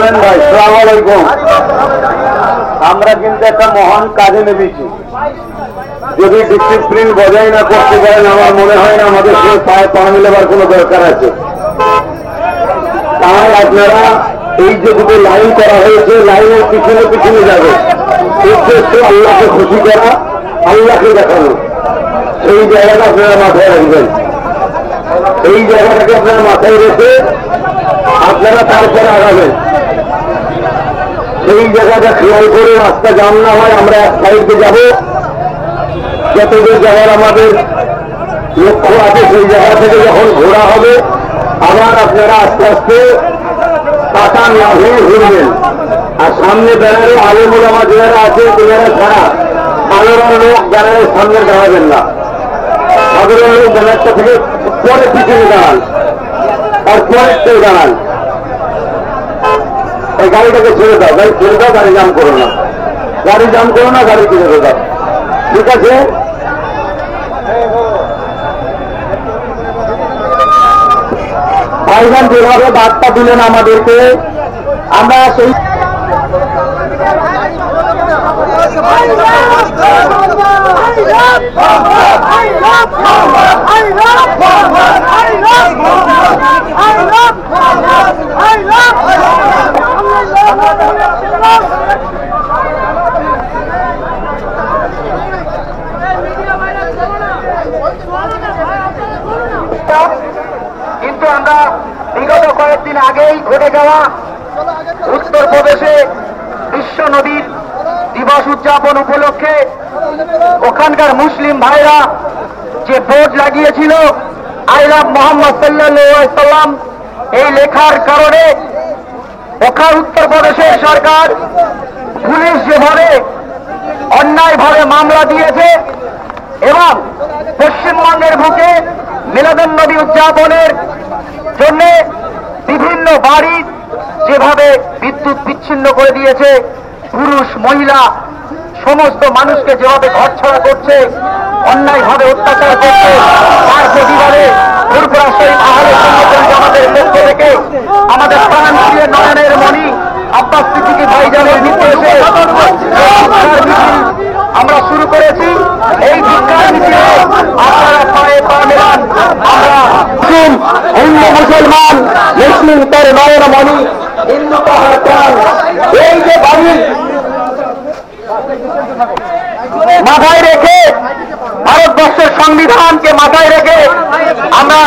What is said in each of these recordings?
বলেন ভাই? আসসালামু আলাইকুম। আমরা কিন্তু একটা মহান কাজে নেমেছি। যদি ডিসিপ্লিন বজায় না করতে পারেন আমার মনে হয় না আমাদের সঙ্গে পায়ে পা মিলাবার কোনো দরকার আছে। তাই আপনারা এই যে দুটো লাইন করা হয়েছে, লাইনের পিছনে পিছনে যাবে। উদ্দেশ্য আল্লাহকে খুশি করা, আল্লাহকে দেখানো। সেই জায়গাটা আপনারা মাথায় রাখবেন। এই জায়গাটাকে আপনারা মাথায় রেখে আপনারা তারপরে আগাবেন। সেই জায়গাটা খেয়াল করে রাস্তা জাম না হয় আমরা এক সাইডে যাব। যতদূর যাওয়ার আমাদের লক্ষ্য আছে সেই জায়গা থেকে যখন ঘোরা হবে আবার আপনারা আস্তে আস্তে পাতা না হয়ে ঘুরবেন। আর সামনে ব্যানারে আলেমুল আমার যারা আছে যারা ছাড়া সাধারণ লোক ব্যানারের সামনে দাঁড়াবেন না। সাধারণ লোক ব্যানারটা থেকে পরে পিছনে দাঁড়ান, তারপরে দাঁড়ান। এই গাড়িটাকে ছেড়ে দাও, গাড়ি ছেড়ে দাও, গাড়ি জাম করো না, গাড়ি জাম করো না, গাড়ি ছেড়ে দাও। ঠিক আছে? ভাইজান যেভাবে বার্তা দিলেন আমাদেরকে, আমরা সেই কিন্তু আমরা বিগত কয়েকদিন আগেই ঘটে যাওয়া উত্তরপ্রদেশে বিশ্ব নদীর দিবস উদযাপন উপলক্ষে ওখানকার মুসলিম ভাইরা যে বোর্ড লাগিয়েছিল আই লাভ মোহাম্মদ সাল্লাল্লাহু আলাইহি সাল্লাম, এই লেখার কারণে ওখান উত্তরপ্রদেশের সরকার পুলিশ যেভাবে অন্যায়ভাবে মামলা দিয়েছে এবং পশ্চিমবঙ্গের বুকে মিলাদুন্নবী উদযাপনের জন্য বিভিন্ন বাড়ি যেভাবে বিদ্যুৎ বিচ্ছিন্ন করে দিয়েছে, পুরুষ মহিলা সমস্ত মানুষকে যেভাবে ঘরছাড়া করছে, অন্যায়ভাবে অত্যাচার করছে, তার প্রতিবাদে ফুরফুরা শরীফ আহলে সুন্নাত জামাতের পক্ষ থেকে আমাদের প্রাণপ্রিয় নয়নের মণি আব্বাস সিদ্দিকী ভাইজানের নির্দেশে আমরা শুরু করেছি। এই ভিক্ষার মিছিলে আপনারা পায়ে পা মেলান। আমরা হিন্দু মুসলমান মুসলিম তার নয়ন মণি হিন্দু তাহার প্রাণ, এই যে বাড়ি মাথায় রেখে ভারতবর্ষের সংবিধানকে মাথায় রেখে আমরা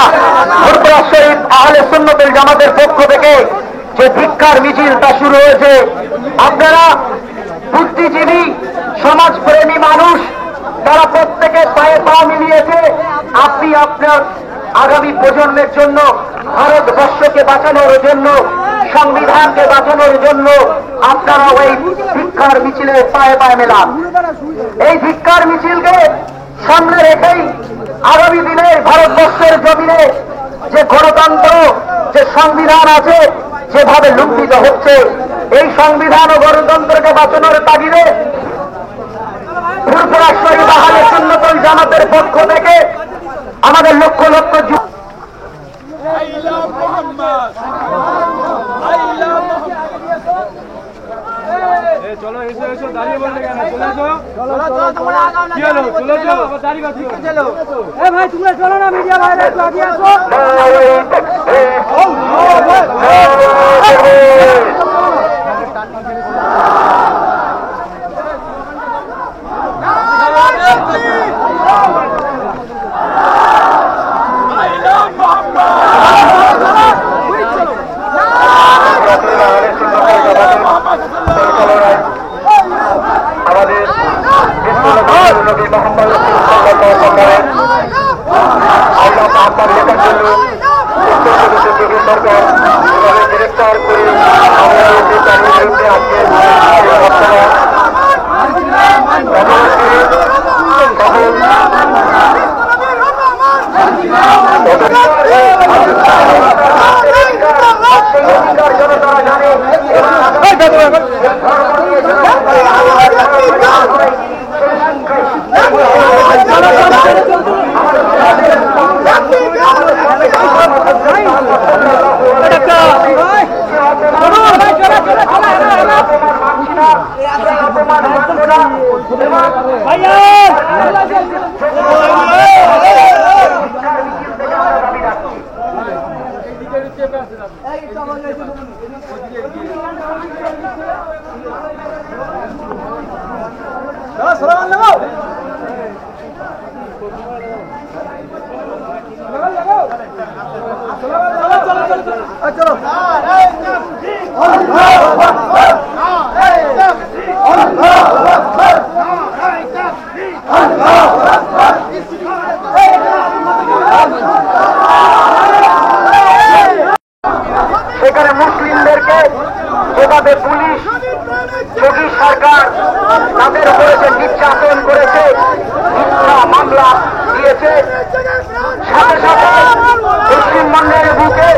ফুরফুরা শরীফ আহলে সুন্নাতুল জামাতের পক্ষ থেকে যে ভিক্ষার মিছিল তা শুরু হয়েছে। আপনারা বুদ্ধিজীবী সমাজপ্রেমী মানুষ, তারা প্রত্যেকে পায়ে পা মিলিয়েছে। আপনি আপনার আগামী প্রজন্মের জন্য, ভারতবর্ষকে বাঁচানোর জন্য, সংবিধানকে বাঁচানোর জন্য আপনারা ওই ভিক্ষার মিছিলে পায়ে পায়ে মেলান। এই ভিক্ষার মিছিলকে সামনে রেখেই আগামী দিনে ভারতবর্ষের জমিনে যে গণতন্ত্র, যে সংবিধান আছে যেভাবে লুণ্ঠিত হচ্ছে, এই সংবিধান ও গণতন্ত্রকে বাঁচানোর তাগিদে ফুরফুরা শরীফ আহলে সুন্নাতুল জামাতের পক্ষ থেকে আমাদের লক্ষ লক্ষ চলো এসো এসো, দাঁড়িয়ে বলতে কেন? চলে এসো, কি হলো? চলে এসো, আবার দাঁড়িয়ে বাঁচো। এ ভাই তোমরা চলো না, মিডিয়া ভাই একটু আগে আসো। গ্রেফতার করে মর্যাদা দাবি রাখছি। সেখানে মুসলিমদেরকে যেভাবে পুলিশ যোগী সরকার তাদের উপরে যে নির্যাতন করেছে, মিথ্যা মামলা দিয়েছে, সাথে সাথে পশ্চিমবঙ্গের বুকে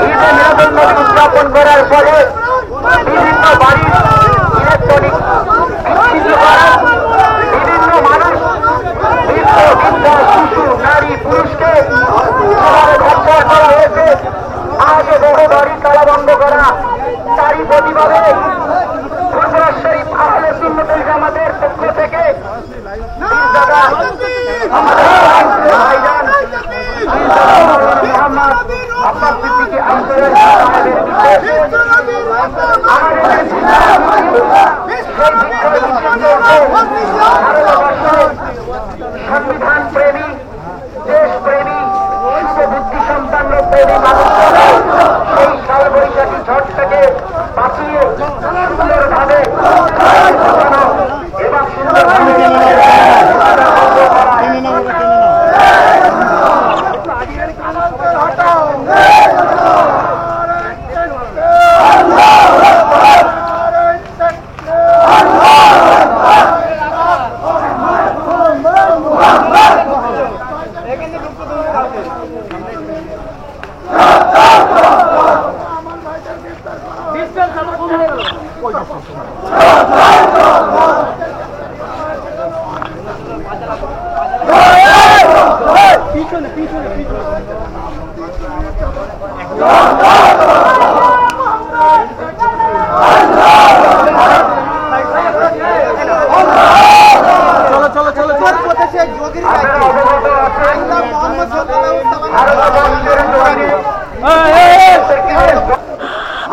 ঈদে মিলাদুন্নবী উদযাপন করার পরে বিভিন্ন বাড়ির ইলেকট্রনিক বিচ্ছিন্ন করা, বিভিন্ন মানুষ বৃদ্ধ বৃদ্ধা শিশু নারী পুরুষকে যেভাবে গ্রেফতার করা হয়েছে, আজও বহু বাড়ি তালাবন্ধ করা, তারই প্রতিবাদে ফুরফুরা শরীফ আহলে সুন্নতুল জামাতের পক্ষ থেকে পীরজাদা আমাদের ভাইজান মোহাম্মদ আব্বাস সিদ্দিকী আনসারী সাহেবের নির্দেশে আমাদের সংবিধান প্রেমী, দেশ প্রেমী, বুদ্ধি সম্পন্ন প্রেমী মানুষরা সেই কালবৈশাখী ঝড় থেকে বাঁচিয়ে সুন্দরভাবে এবং সুন্দরভাবে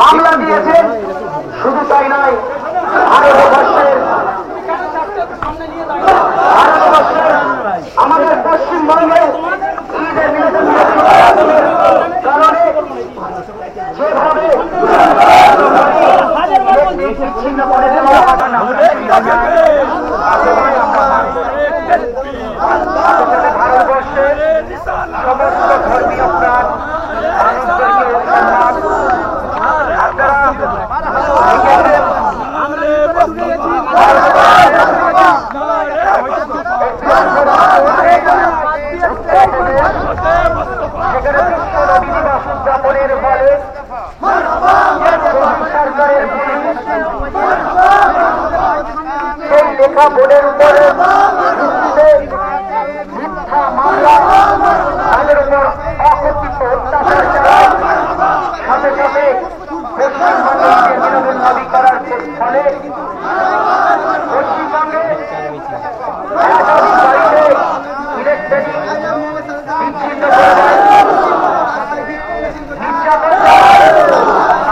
মামলা দিয়েছেন। শুধু তাই নয়, ভারতবর্ষের আমাদের পশ্চিমবঙ্গে ঈদে মিলাদুন্নবীর কারণে যেভাবে বিচ্ছিন্ন করে দেওয়া ভারতবর্ষের সমস্ত ধর্মীয় প্রাণ উদযাপনের ফলে সরকারের সেই লেখা বোর্ডের উপরে মিথ্যা মামলা, তাদের উপর অকথিত অত্যাচার চালায়, সাথে সাথে পশ্চিমবঙ্গকে বিনোদন দাবি করার ফলে পশ্চিমবঙ্গে একাধিক বাড়িতে ইলেকট্রিক বিচ্ছিন্ন করে দেয়, নির্যাতন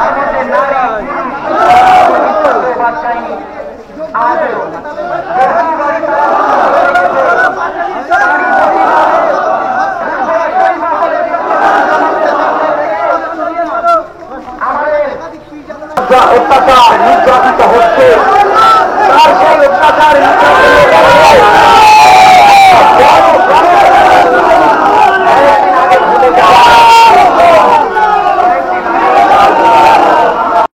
আমাদের নারী পুরুষ বাচ্চাইনি আজও বহু বাড়ি অত্যাচার নির্যাতিত হচ্ছে, তার সেই অত্যাচার নির্যাতনের